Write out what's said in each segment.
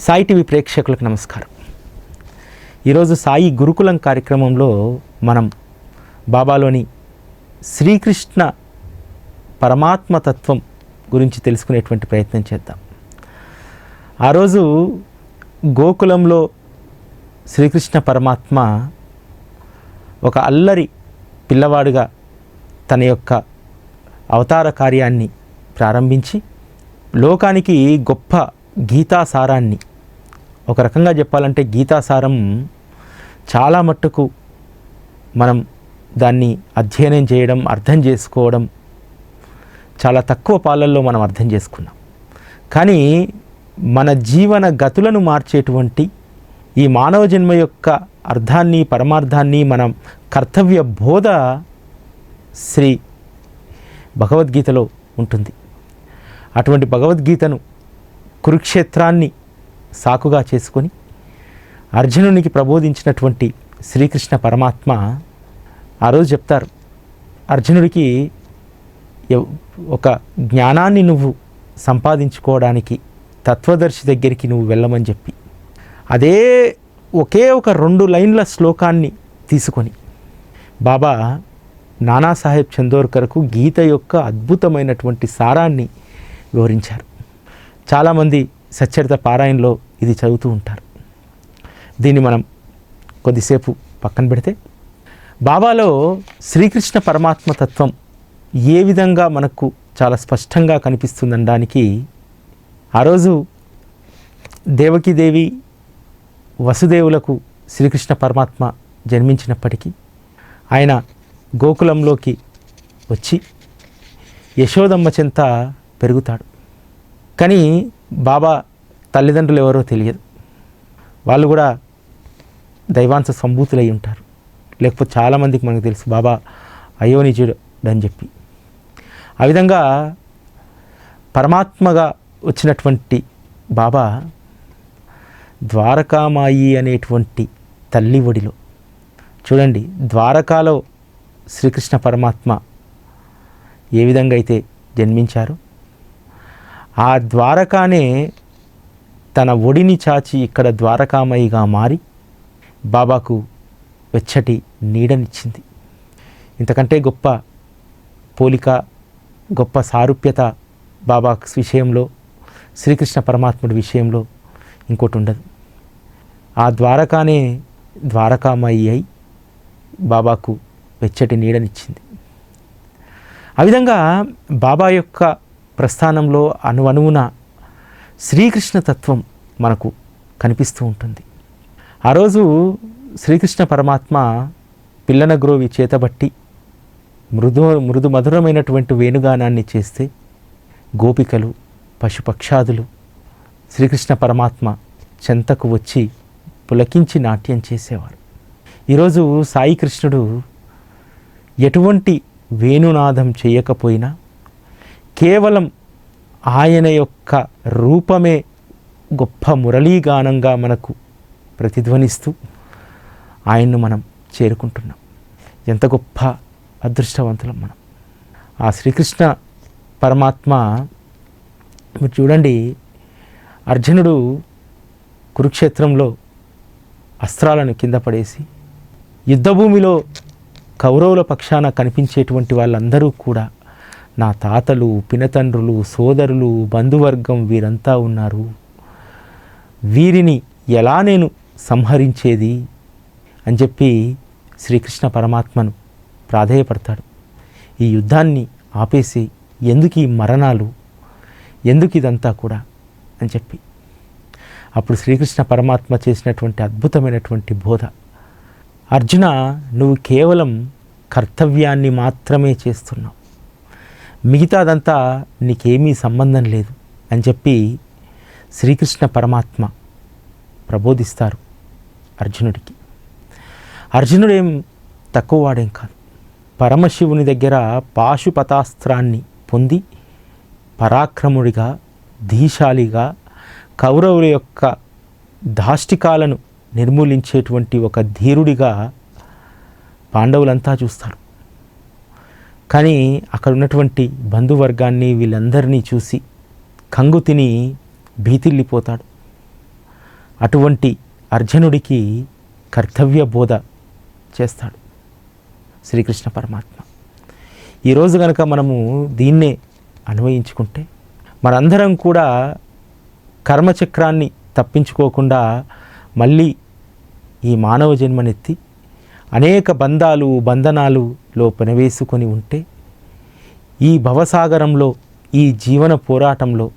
Sai TV ప్రేక్షకులకు నమస్కారం. ఈరోజు సాయి గురుకులం కార్యక్రమంలో మనం బాబాలోని శ్రీకృష్ణ పరమాత్మతత్వం గురించి తెలుసుకునేటువంటి ప్రయత్నం చేద్దాం. ఆ రోజు గోకులంలో శ్రీకృష్ణ పరమాత్మ ఒక అల్లరి పిల్లవాడుగా తన యొక్క అవతార కార్యాన్ని ప్రారంభించి లోకానికి గొప్ప గీతాసారాన్ని, ఒక రకంగా చెప్పాలంటే గీతాసారం చాలా మట్టుకు మనం దాన్ని అధ్యయనం చేయడం, అర్థం చేసుకోవడం చాలా తక్కువ పాలల్లో మనం అర్థం చేసుకున్నాం. కానీ మన జీవన గతులను మార్చేటువంటి ఈ మానవ జన్మ యొక్క అర్థాన్ని, పరమార్థాన్ని, మనం కర్తవ్య బోధ శ్రీ భగవద్గీతలో ఉంటుంది. అటువంటి భగవద్గీతను, కురుక్షేత్రాన్ని సాకుగా చేసుకొని అర్జునునికి ప్రబోధించినటువంటి శ్రీకృష్ణ పరమాత్మ ఆ రోజు చెప్తారు, అర్జునుడికి ఒక జ్ఞానాన్ని నువ్వు సంపాదించుకోవడానికి తత్వదర్శి దగ్గరికి నువ్వు వెళ్ళమని చెప్పి, అదే ఒకే ఒక 2 లైన్ల శ్లోకాన్ని తీసుకొని బాబా నానాసాహెబ్ చందోర్కర్కు గీత యొక్క అద్భుతమైనటువంటి సారాన్ని వివరించారు. చాలామంది సచ్చరిత పారాయణలో ఇది చదువుతూ ఉంటారు. దీన్ని మనం కొద్దిసేపు పక్కన పెడితే, బాబాలో శ్రీకృష్ణ పరమాత్మ తత్వం ఏ విధంగా మనకు చాలా స్పష్టంగా కనిపిస్తుందనడానికి, ఆ రోజు దేవకీదేవి వసుదేవులకు శ్రీకృష్ణ పరమాత్మ జన్మించినప్పటికీ ఆయన గోకులంలోకి వచ్చి యశోదమ్మ చెంత పెరుగుతాడు. కానీ బాబా తల్లిదండ్రులు ఎవరో తెలియదు. వాళ్ళు కూడా దైవాంశ సంభూతులై ఉంటారు. లేకపోతే చాలామందికి మనకు తెలుసు బాబా అయోనిజుడు అని చెప్పి. ఆ విధంగా పరమాత్మగా వచ్చినటువంటి బాబా ద్వారకామాయి అనేటువంటి తల్లి ఒడిలో, చూడండి ద్వారకాలో శ్రీకృష్ణ పరమాత్మ ఏ విధంగా అయితే జన్మించారో, ఆ ద్వారకానే తన ఒడిని చాచి ఇక్కడ ద్వారకామయిగా మారి బాబాకు వెచ్చటి నీడనిచ్చింది. ఇంతకంటే గొప్ప పోలిక, గొప్ప సారూప్యత బాబా విషయంలో, శ్రీకృష్ణ పరమాత్ముడి విషయంలో ఇంకోటి ఉండదు. ఆ ద్వారకానే ద్వారకామయి అయి బాబాకు వెచ్చటి నీడనిచ్చింది. ఆ విధంగా బాబా యొక్క ప్రస్థానంలో అణువణువున శ్రీకృష్ణ తత్వం మనకు కనిపిస్తూ ఉంటుంది. ఆ రోజు శ్రీకృష్ణ పరమాత్మ పిల్లన గ్రోవి చేతబట్టి మృదు మధురమైనటువంటి వేణుగానాన్ని చేస్తే గోపికలు, పశుపక్షాదులు శ్రీకృష్ణ పరమాత్మ చెంతకు వచ్చి పులకించి నాట్యం చేసేవారు. ఈరోజు సాయి కృష్ణుడు ఎటువంటి వేణునాదం చేయకపోయినా కేవలం ఆయన యొక్క రూపమే గొప్ప మురళీగానంగా మనకు ప్రతిధ్వనిస్తూ ఆయన్ను మనం చేరుకుంటున్నాం. ఎంత గొప్ప అదృష్టవంతులం మనం. ఆ శ్రీకృష్ణ పరమాత్మ, మీరు చూడండి, అర్జునుడు కురుక్షేత్రంలో అస్త్రాలను కింద పడేసి యుద్ధభూమిలో కౌరవుల పక్షాన కనిపించేటువంటి వాళ్ళందరూ కూడా నా తాతలు, పినతండ్రులు, సోదరులు, బంధువర్గం వీరంతా ఉన్నారు, వీరిని ఎలా నేను సంహరించేది అని చెప్పి శ్రీకృష్ణ పరమాత్మను ప్రాధేయపడతాడు. ఈ యుద్ధాన్ని ఆపేసి ఎందుకు ఈ మరణాలు, ఎందుకు ఇదంతా కూడా అని చెప్పి. అప్పుడు శ్రీకృష్ణ పరమాత్మ చేసినటువంటి అద్భుతమైనటువంటి బోధ, అర్జున నువ్వు కేవలం కర్తవ్యాన్ని మాత్రమే చేస్తున్నావు, మిగతాదంతా నీకేమీ సంబంధం లేదు అని చెప్పి శ్రీకృష్ణ పరమాత్మ ప్రబోధిస్తారు అర్జునుడికి. అర్జునుడేం తక్కువ వాడేం కాదు. పరమశివుని దగ్గర పాశుపతాస్త్రాన్ని పొంది పరాక్రముడిగా, ధీశాలిగా కౌరవుల యొక్క దాష్టికాలను నిర్మూలించేటువంటి ఒక ధీరుడిగా పాండవులంతా చూస్తారు. కానీ అక్కడ ఉన్నటువంటి బంధువర్గాన్ని, వీళ్ళందరినీ చూసి కంగు తిని భీతిల్లిపోతాడు. అటువంటి అర్జునుడికి కర్తవ్య బోధ చేస్తాడు శ్రీకృష్ణ పరమాత్మ. ఈరోజు కనుక మనము దీన్నే అన్వయించుకుంటే మనందరం కూడా కర్మచక్రాన్ని తప్పించుకోకుండా మళ్ళీ ఈ మానవ జన్మనెత్తి అనేక బంధనాలులో పెనవేసుకొని ఉంటే ఈ భవసాగరంలో, ఈ జీవన పోరాటంలో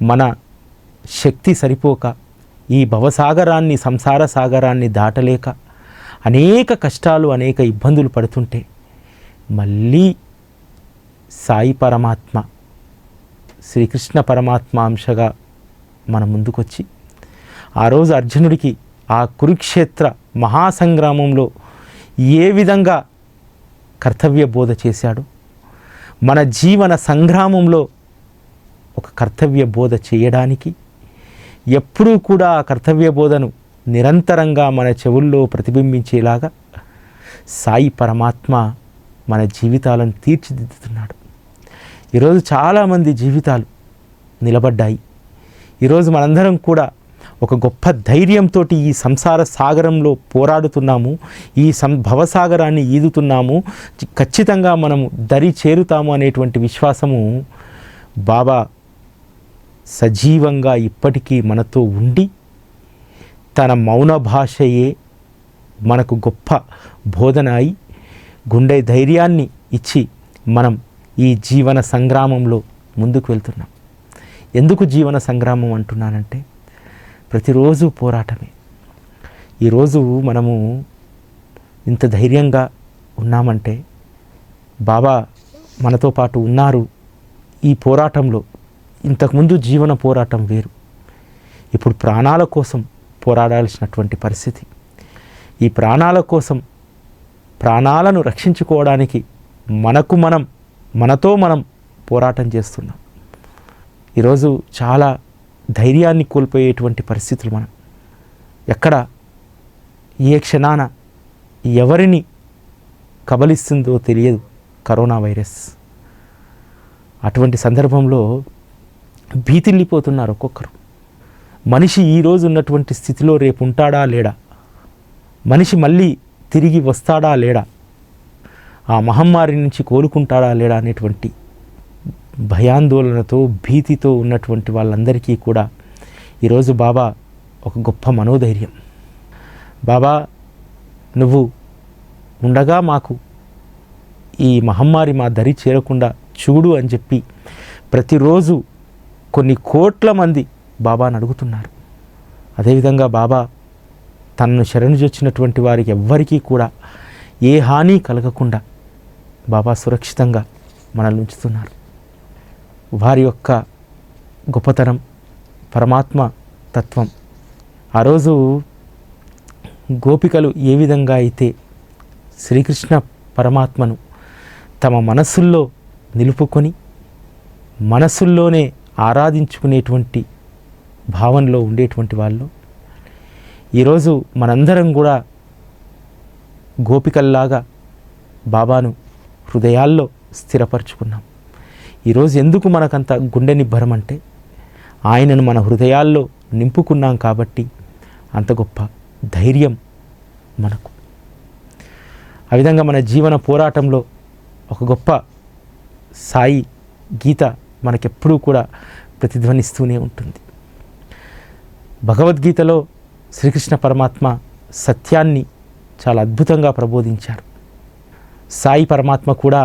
మన శక్తి సరిపోక ఈ భవసాగరాన్ని, సంసార సాగరాన్ని దాటలేక అనేక కష్టాలు, అనేక ఇబ్బందులు పడుతుంటే మళ్ళీ సాయి పరమాత్మ, శ్రీకృష్ణ పరమాత్మ అంశగా మన ముందుకొచ్చి ఆ రోజు అర్జునుడికి ఆ కురుక్షేత్ర మహాసంగ్రామంలో ఏ విధంగా కర్తవ్య బోధ చేశాడు, మన జీవన సంగ్రామంలో ఒక కర్తవ్య బోధ చేయడానికి ఎప్పుడూ కూడా ఆ కర్తవ్య బోధను నిరంతరంగా మన చెవుల్లో ప్రతిబింబించేలాగా సాయి పరమాత్మ మన జీవితాలను తీర్చిదిద్దుతున్నాడు. ఈరోజు చాలామంది జీవితాలు నిలబడ్డాయి. ఈరోజు మనందరం కూడా ఒక గొప్ప ధైర్యంతో ఈ సంసార సాగరంలో పోరాడుతున్నాము, ఈ భవసాగరాన్ని ఈదుతున్నాము, ఖచ్చితంగా మనము దరి చేరుతాము అనేటువంటి విశ్వాసము బాబా సజీవంగా ఇప్పటికీ మనతో ఉండి తన మౌన భాషయే మనకు గొప్ప బోధన అయి గుండె ధైర్యాన్ని ఇచ్చి మనం ఈ జీవన సంగ్రామంలో ముందుకు వెళ్తున్నాం. ఎందుకు జీవన సంగ్రామం అంటున్నానంటే ప్రతిరోజు పోరాటమే. ఈరోజు మనము ఇంత ధైర్యంగా ఉన్నామంటే బాబా మనతో పాటు ఉన్నారు ఈ పోరాటంలో. ఇంతకుముందు జీవన పోరాటం వేరు, ఇప్పుడు ప్రాణాల కోసం పోరాడాల్సినటువంటి పరిస్థితి. ఈ ప్రాణాల కోసం, ప్రాణాలను రక్షించుకోవడానికి మనతో మనం పోరాటం చేస్తున్నాం. ఈరోజు చాలా ధైర్యాన్ని కోల్పోయేటువంటి పరిస్థితులు. మనం ఎక్కడ ఏ క్షణాన ఎవరిని కబలిస్తుందో తెలియదు కరోనా వైరస్. అటువంటి సందర్భంలో భీతిల్లిపోతున్నారు ఒక్కొక్కరు. మనిషి ఈరోజు ఉన్నటువంటి స్థితిలో రేపు ఉంటాడా లేడా, మనిషి మళ్ళీ తిరిగి వస్తాడా లేడా, ఆ మహమ్మారి నుంచి కోలుకుంటాడా లేడా అనేటువంటి భయాందోళనతో, భీతితో ఉన్నటువంటి వాళ్ళందరికీ కూడా ఈరోజు బాబా ఒక గొప్ప మనోధైర్యం. బాబా నువ్వు ఉండగా మాకు ఈ మహమ్మారి మా దరి చేరకుండా చూడు అని చెప్పి ప్రతిరోజు కొన్ని కోట్ల మంది బాబాను అడుగుతున్నారు. అదేవిధంగా బాబా తనను శరణుజొచ్చినటువంటి వారికి ఎవ్వరికీ కూడా ఏ హాని కలగకుండా బాబా సురక్షితంగా మనల్ని ఉంచుతున్నారు. వారి యొక్క గొప్పతనం, పరమాత్మ తత్వం. ఆ రోజు గోపికలు ఏ విధంగా అయితే శ్రీకృష్ణ పరమాత్మను తమ మనస్సుల్లో నిలుపుకొని మనస్సుల్లోనే ఆరాధించుకునేటువంటి భావనలో ఉండేటువంటి వాళ్ళు, ఈరోజు మనందరం కూడా గోపికల్లాగా బాబాను హృదయాల్లో స్థిరపరచుకున్నాం. ఈరోజు ఎందుకు మనకంత గుండె నిబ్బరం అంటే ఆయనను మన హృదయాల్లో నింపుకున్నాం కాబట్టి అంత గొప్ప ధైర్యం మనకు. ఆ విధంగా మన జీవన పోరాటంలో ఒక గొప్ప సాయి గీత మనకెప్పుడూ కూడా ప్రతిధ్వనిస్తూనే ఉంటుంది. భగవద్గీతలో శ్రీకృష్ణ పరమాత్మ సత్యాన్ని చాలా అద్భుతంగా ప్రబోధించారు. సాయి పరమాత్మ కూడా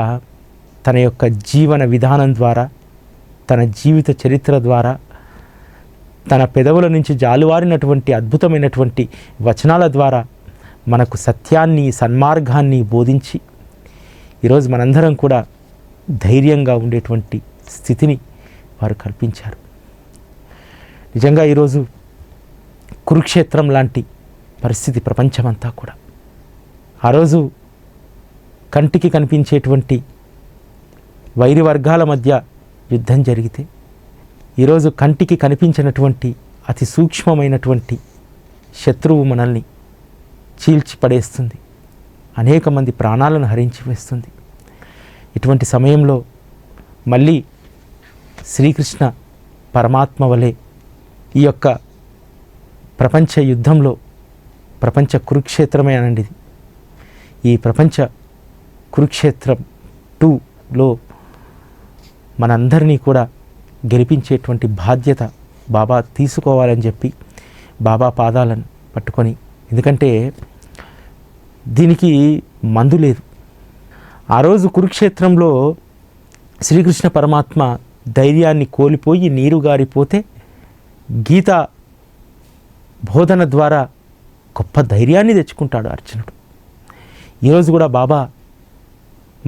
తన యొక్క జీవన విధానం ద్వారా, తన జీవిత చరిత్ర ద్వారా, తన పెదవుల నుంచి జాలువారినటువంటి అద్భుతమైనటువంటి వచనాల ద్వారా మనకు సత్యాన్ని, సన్మార్గాన్ని బోధించి ఈరోజు మనందరం కూడా ధైర్యంగా ఉండేటువంటి స్థితిని వారు కల్పించారు. నిజంగా ఈరోజు కురుక్షేత్రం లాంటి పరిస్థితి ప్రపంచమంతా కూడా. ఆ రోజు కంటికి కనిపించేటువంటి వైరి వర్గాల మధ్య యుద్ధం జరిగితే ఈరోజు కంటికి కనిపించినటువంటి అతి సూక్ష్మమైనటువంటి శత్రువు మనల్ని చీల్చి పడేస్తుంది, అనేక మంది ప్రాణాలను హరించి వేస్తుంది. ఇటువంటి సమయంలో మళ్ళీ శ్రీకృష్ణ పరమాత్మ వలె ఈ యొక్క ప్రపంచ యుద్ధంలో ప్రపంచ కురుక్షేత్రమే అనండి ఇది. ఈ ప్రపంచ కురుక్షేత్రం 2లో మనందరినీ కూడా గెలిపించేటువంటి బాధ్యత బాబా తీసుకోవాలని చెప్పి బాబా పాదాలను పట్టుకొని, ఎందుకంటే దీనికి మందు లేదు. ఆ రోజు కురుక్షేత్రంలో శ్రీకృష్ణ పరమాత్మ ధైర్యాన్ని కోల్పోయి నీరు గారిపోతే గీతా బోధన ద్వారా గొప్ప ధైర్యాన్ని తెచ్చుకుంటాడు అర్జునుడు. ఈరోజు కూడా బాబా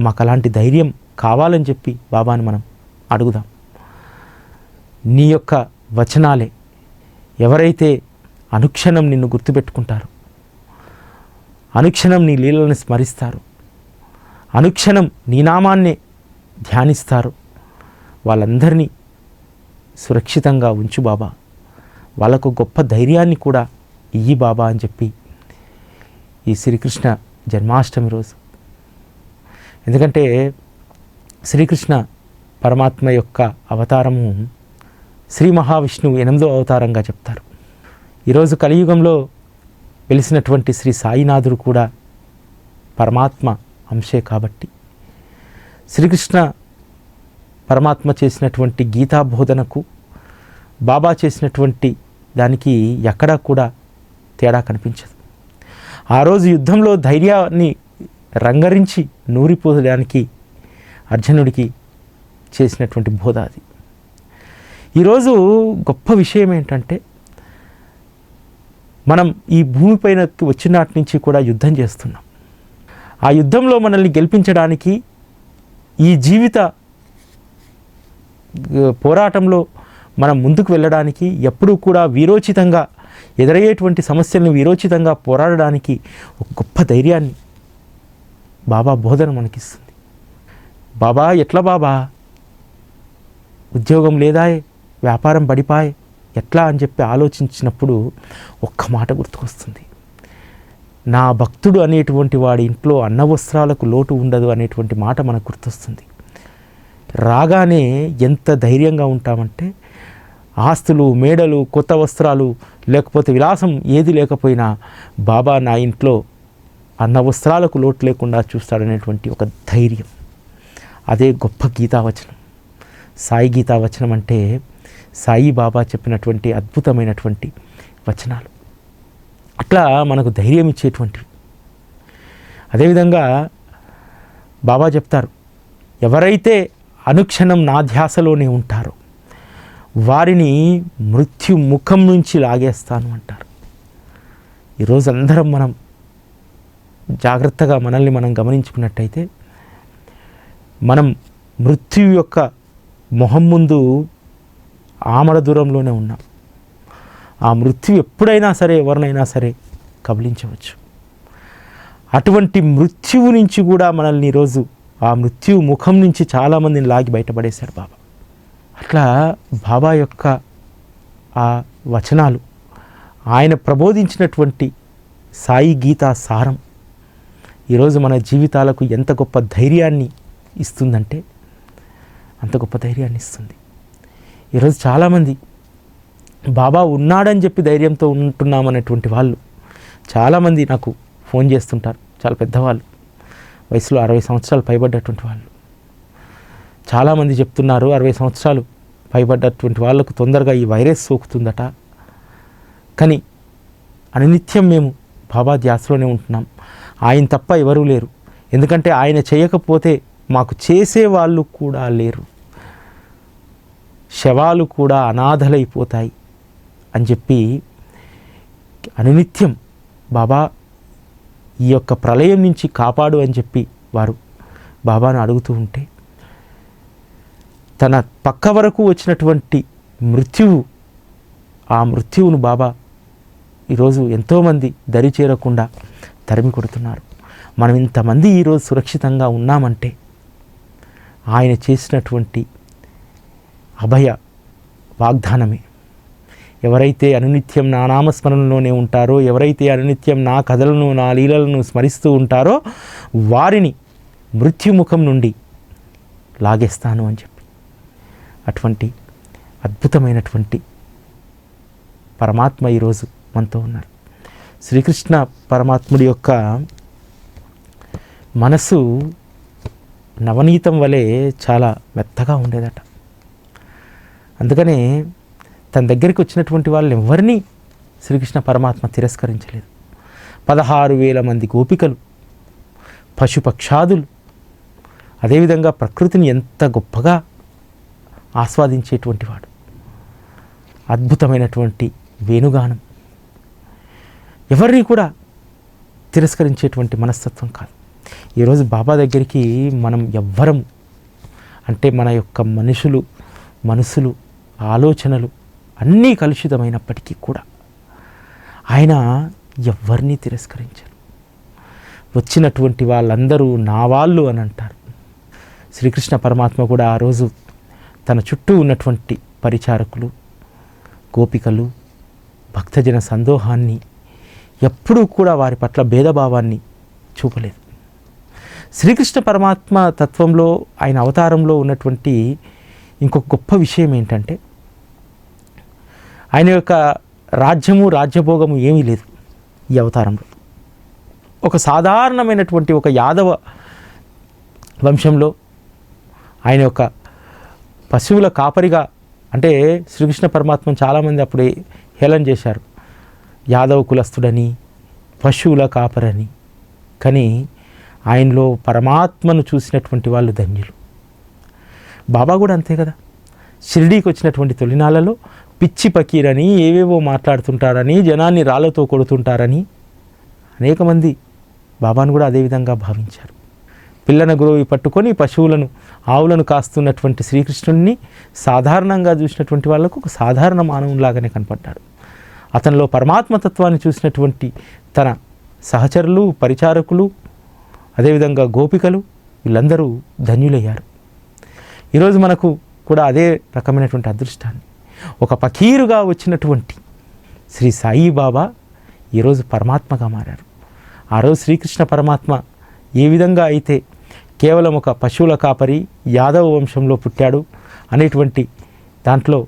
మాకు అలాంటి ధైర్యం కావాలని చెప్పి బాబాని మనం అడుగుదాం. నీ యొక్క వచనాలే ఎవరైతే అనుక్షణం నిన్ను గుర్తుపెట్టుకుంటారో, అనుక్షణం నీ లీలలను స్మరిస్తారు, అనుక్షణం నీ నామాన్నే ధ్యానిస్తారు, వాళ్ళందరినీ సురక్షితంగా ఉంచు బాబా, వాళ్ళకు గొప్ప ధైర్యాన్ని కూడా ఇయ్యి బాబా అని చెప్పి ఈ శ్రీకృష్ణ జన్మాష్టమి రోజు, ఎందుకంటే శ్రీకృష్ణ పరమాత్మ యొక్క అవతారము శ్రీ మహావిష్ణువు 8వ అవతారంగా చెప్తారు. ఈరోజు కలియుగంలో వెలిసినటువంటి శ్రీ సాయినాథుడు కూడా పరమాత్మ అంశే కాబట్టి శ్రీకృష్ణ పరమాత్మ చేసినటువంటి గీతా బోధనకు బాబా చేసినటువంటి దానికి ఎక్కడా కూడా తేడా కనిపించదు. ఆ రోజు యుద్ధంలో ధైర్యాన్ని రంగరించి నూరిపోయడానికి అర్జునుడికి చేసినటువంటి బోధ అది. ఈరోజు గొప్ప విషయం ఏంటంటే, మనం ఈ భూమిపైన వచ్చినాటి నుంచి కూడా యుద్ధం చేస్తున్నాం. ఆ యుద్ధంలో మనల్ని గెలిపించడానికి ఈ జీవిత పోరాటంలో మనం ముందుకు వెళ్ళడానికి ఎప్పుడూ కూడా వీరోచితంగా ఎదురయ్యేటువంటి సమస్యలను వీరోచితంగా పోరాడడానికి ఒక గొప్ప ధైర్యాన్ని బాబా బోధన మనకిస్తుంది. బాబా ఎట్లా బాబా, ఉద్యోగం లేదాయే, వ్యాపారం పడిపాయే, ఎట్లా అని చెప్పి ఆలోచించినప్పుడు ఒక్క మాట గుర్తుకొస్తుంది. నా భక్తుడు అనేటువంటి వాడి ఇంట్లో అన్న వస్త్రాలకు లోటు ఉండదు అనేటువంటి మాట మనకు గుర్తొస్తుంది. రాగానే ఎంత ధైర్యంగా ఉంటామంటే, ఆస్తులు, మేడలు, కొత్త వస్త్రాలు లేకపోతే విలాసం ఏది లేకపోయినా బాబా నా ఇంట్లో అన్న వస్త్రాలకు లోటు లేకుండా చూస్తాడనేటువంటి ఒక ధైర్యం. అదే గొప్ప గీతావచనం. సాయి గీతావచనం అంటే సాయి బాబా చెప్పినటువంటి అద్భుతమైనటువంటి వచనాలు. అట్లా మనకు ధైర్యం ఇచ్చేటువంటివి. అదేవిధంగా బాబా చెప్తారు, ఎవరైతే అనుక్షణం నా ధ్యాసలోనే ఉంటారో వారిని మృత్యు ముఖం నుంచి లాగేస్తాను అంటారు. ఈరోజు అందరం మనం జాగ్రత్తగా మనల్ని మనం గమనించుకున్నట్టయితే మనం మృత్యు యొక్క మొహం ముందు ఆమడ దూరంలోనే ఉన్నాం. ఆ మృత్యు ఎప్పుడైనా సరే ఎవరినైనా సరే కబలించవచ్చు. అటువంటి మృత్యువు నుంచి కూడా మనల్ని ఈరోజు ఆ మృత్యు ముఖం నుంచి చాలామందిని లాగి బయటపడేశారు బాబా. అట్లా బాబా యొక్క ఆ వచనాలు, ఆయన ప్రబోధించినటువంటి సాయి గీతా సారం ఈరోజు మన జీవితాలకు ఎంత గొప్ప ధైర్యాన్ని ఇస్తుందంటే అంత గొప్ప ధైర్యాన్ని ఇస్తుంది. ఈరోజు చాలామంది బాబా ఉన్నాడని చెప్పి ధైర్యంతో ఉంటున్నామనేటువంటి వాళ్ళు చాలామంది నాకు ఫోన్ చేస్తుంటారు. చాలా పెద్దవాళ్ళు, వయసులో 60 సంవత్సరాలు పైబడ్డటువంటి వాళ్ళు చాలామంది చెప్తున్నారు, 60 సంవత్సరాలు పైబడ్డటువంటి వాళ్ళకు తొందరగా ఈ వైరస్ సోకుతుందట. కానీ అనునిత్యం మేము బాబా ధ్యాసలోనే ఉంటున్నాం. ఆయన తప్ప ఎవరూ లేరు, ఎందుకంటే ఆయన చేయకపోతే మాకు చేసేవాళ్ళు కూడా లేరు, శవాలు కూడా అనాథలైపోతాయి అని చెప్పి అనునిత్యం బాబా ఈ యొక్క ప్రళయం నుంచి కాపాడు అని చెప్పి వారు బాబాను అడుగుతూ ఉంటే, తన పక్క వరకు వచ్చినటువంటి మృత్యువు, ఆ మృత్యువును బాబా ఈరోజు ఎంతోమంది దరి చేరకుండా తరిమి కొడుతున్నారు. మనం ఇంతమంది ఈరోజు సురక్షితంగా ఉన్నామంటే ఆయన చేసినటువంటి అభయ వాగ్దానమే. ఎవరైతే అనునిత్యం నా నామస్మరణలోనే ఉంటారో, ఎవరైతే అనునిత్యం నా కథలను, నా లీలలను స్మరిస్తూ ఉంటారో వారిని మృత్యుముఖం నుండి లాగేస్తాను అని చెప్పి అటువంటి అద్భుతమైనటువంటి పరమాత్మ ఈరోజు మనతో ఉన్నారు. శ్రీకృష్ణ పరమాత్ముడి యొక్క మనసు నవనీతం వలె చాలా మెత్తగా ఉండేదట. అందుకనే తన దగ్గరికి వచ్చినటువంటి వాళ్ళని ఎవరినీ శ్రీకృష్ణ పరమాత్మ తిరస్కరించలేదు. 16,000 మంది గోపికలు, పశుపక్షాదులు, అదేవిధంగా ప్రకృతిని ఎంత గొప్పగా ఆస్వాదించేటువంటి వాడు, అద్భుతమైనటువంటి వేణుగానం, ఎవరిని కూడా తిరస్కరించేటువంటి మనస్తత్వం కాదు. ఈరోజు బాబా దగ్గరికి మనం ఎవ్వరం అంటే మన యొక్క మనసులు ఆలోచనలు అన్నీ కలుషితమైనప్పటికీ కూడా ఆయన ఎవ్వరినీ తిరస్కరించారు. వచ్చినటువంటి వాళ్ళందరూ నా వాళ్ళు అని అంటారు. శ్రీకృష్ణ పరమాత్మ కూడా ఆ రోజు తన చుట్టూ ఉన్నటువంటి పరిచారకులు, గోపికలు, భక్తజన సందోహాన్ని ఎప్పుడూ కూడా వారి పట్ల భేదభావాన్ని చూపలేదు. శ్రీకృష్ణ పరమాత్మ తత్వంలో, ఆయన అవతారంలో ఉన్నటువంటి ఇంకొక గొప్ప విషయం ఏంటంటే ఆయన యొక్క రాజ్యభోగము ఏమీ లేదు. ఈ అవతారంలో ఒక సాధారణమైనటువంటి ఒక యాదవ వంశంలో ఆయన యొక్క పశువుల కాపరిగా, అంటే శ్రీకృష్ణ పరమాత్మ చాలామంది అప్పుడే హేళన చేశారు, యాదవ కులస్తుడని, పశువుల కాపరని. కానీ ఆయనలో పరమాత్మను చూసినటువంటి వాళ్ళు ధన్యులు. బాబా కూడా అంతే కదా. షిరిడీకి వచ్చినటువంటి తొలినాళ్ళలో పిచ్చి పకీరని, ఏవేవో మాట్లాడుతుంటారని, జనాన్ని రాళ్లతో కొడుతుంటారని అనేక మంది బాబాను కూడా అదేవిధంగా భావించారు. పిల్లన గురువు పట్టుకొని పశువులను, ఆవులను కాస్తున్నటువంటి శ్రీకృష్ణుడిని సాధారణంగా చూసినటువంటి వాళ్ళకు ఒక సాధారణ మానవులాగానే కనపడ్డాడు. అతనిలో పరమాత్మతత్వాన్ని చూసినటువంటి తన సహచరులు, పరిచారకులు, అదేవిధంగా గోపికలు, వీళ్ళందరూ ధన్యులయ్యారు. ఈరోజు మనకు కూడా అదే రకమైనటువంటి అదృష్టాన్ని, ఒక ఫకీరుగా వచ్చినటువంటి శ్రీ సాయిబాబా ఈరోజు పరమాత్మగా మారారు. ఆ రోజు శ్రీకృష్ణ పరమాత్మ ఏ విధంగా అయితే కేవలం ఒక పశువుల కాపరి, యాదవ వంశంలో పుట్టాడు అనేటువంటి దాంట్లో,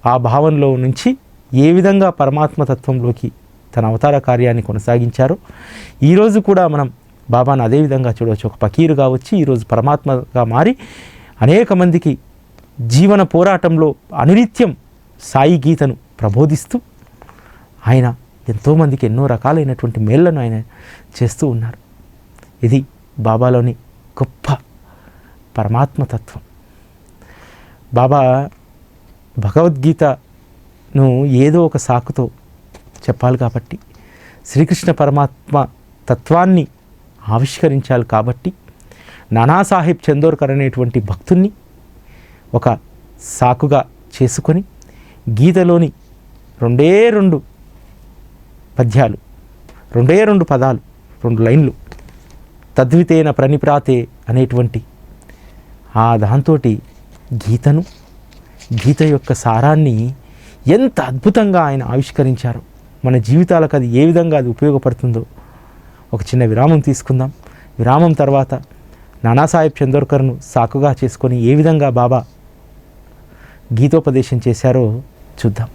ఆ భావంలో నుంచి ఏ విధంగా పరమాత్మతత్వంలోకి తన అవతార కార్యాన్ని కొనసాగించారో ఈరోజు కూడా మనం బాబాను అదేవిధంగా చూడవచ్చు. ఒక ఫకీరుగా వచ్చి ఈరోజు పరమాత్మగా మారి అనేక మందికి జీవన పోరాటంలో అనునిత్యం సాయి గీతను ప్రబోధిస్తూ ఆయన ఎంతోమందికి ఎన్నో రకాలైనటువంటి మేళ్లను ఆయన చేస్తూ ఉన్నారు. ఇది బాబాలోని గొప్ప పరమాత్మతత్వం. బాబా భగవద్గీతను ఏదో ఒక సాకుతో చెప్పాలి కాబట్టి, శ్రీకృష్ణ పరమాత్మ తత్వాన్ని ఆవిష్కరించాలి కాబట్టి, నానాసాహెబ్ చందోర్కర్ అనేటువంటి భక్తుణ్ణి ఒక సాకుగా చేసుకొని గీతలోని 2 పద్యాలు, 2 పదాలు, 2 లైన్లు, తద్వితేన ప్రణిప్రాతే అనేటువంటి ఆ దాంతో గీత యొక్క సారాన్ని ఎంత అద్భుతంగా ఆయన ఆవిష్కరించారో, మన జీవితాలకు అది ఏ విధంగా అది ఉపయోగపడుతుందో ఒక చిన్న విరామం తీసుకుందాం. విరామం తర్వాత నానాసాహెబ్ చందోర్కర్ను సాకుగా చేసుకొని ఏ విధంగా బాబా గీతోపదేశం చేశారో చూద్దాం.